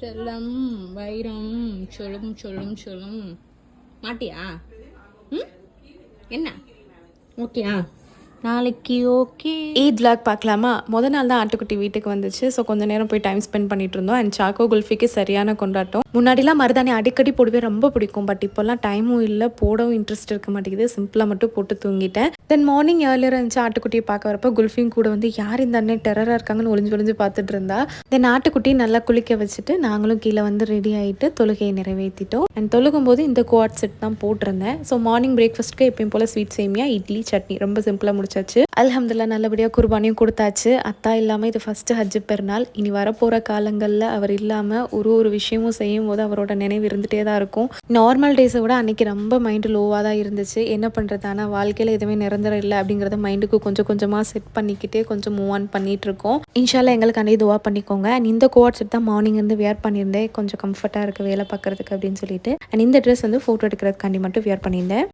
செல்லம் வைரம் சொல்லும் சொல்லும் சொல்லும் மாட்டியா? ம் என்ன ஓகேயா? நாளைக்கு ஓகே. ஈத் விளாக் பார்க்கலாமா? நாள் தான் ஆட்டுக்குட்டி வீட்டுக்கு வந்துச்சு. ஸோ கொஞ்சம் நேரம் போய் டைம் ஸ்பெண்ட் பண்ணிட்டு இருந்தோம். அண்ட் சாக்கோ குல்ஃபிக்கு சரியான கொண்டாட்டம். முன்னாடிலாம் மருதாணி அடிக்கடி போடவே ரொம்ப பிடிக்கும். பட் இப்போல்லாம் டைமும் இல்லை, போடவும் இன்ட்ரெஸ்ட் இருக்க மாட்டேங்குது. சிம்பிளாக மட்டும் போட்டு தூங்கிட்டேன். தென் மார்னிங் ஏர்லியர் இருந்துச்சு ஆட்டுக்குட்டியை பார்க்க வரப்போ குல்ஃபியும் கூட வந்து யார் இந்த அண்ணன் டெரராக இருக்காங்கன்னு ஒளிஞ்சு பார்த்துட்டு இருந்தா. தென் ஆட்டுக்குட்டி நல்லா குளிக்க வச்சுட்டு நாங்களும் கீழே வந்து ரெடி ஆகிட்டு தொழுகையை நிறைவேற்றிட்டோம். அண்ட் தொழுகும் போது இந்த குவாட் செட் தான் போட்டிருந்தேன். ஸோ மார்னிங் பிரேக்ஃபாஸ்ட்டுக்கு எப்பயும் போல் ஸ்வீட் சேமியா, இட்லி, சட்னி ரொம்ப சிம்பிளாக முடிச்சாச்சு. அல்ஹம்துலில்லாஹ் நல்லபடியாக குர்பானியும் கொடுத்தாச்சு. அத்தா இல்லாமல் இது ஃபஸ்ட்டு ஹஜ்ஜு பெருநாள். இனி வரப்போகிற காலங்களில் அவர் இல்லாமல் ஒரு விஷயமும் செய்யும் போது அவரோட நினைவு இருந்துகிட்டே தான் இருக்கும். நார்மல் டேஸை விட அன்றைக்கி ரொம்ப மைண்டு லோவாக தான் இருந்துச்சு. என்ன பண்ணுறது, ஆனால் வாழ்க்கையில் எதுவுமே நிரந்தரம் இல்லை அப்படிங்கிறத மைண்டுக்கு கொஞ்சம் கொஞ்சமாக செட் பண்ணிக்கிட்டே கொஞ்சம் மூவ் ஆன் பண்ணிகிட்ருக்கோம். இன்ஷால்லா எங்களுக்கு அன்றைக்கி துவா பண்ணிக்கோங்க. அண்ட் இந்த கோட் செட் தான் மார்னிங் வந்து வியர் பண்ணியிருந்தேன், கொஞ்சம் கம்ஃபர்ட்டாக இருக்குது வேலை பார்க்குறதுக்கு அப்படின்னு சொல்லிட்டு. அண்ட் இந்த ட்ரெஸ் வந்து ஃபோட்டோ எடுக்கிறதுக்காண்டி மட்டும் வியர் பண்ணியிருந்தேன்.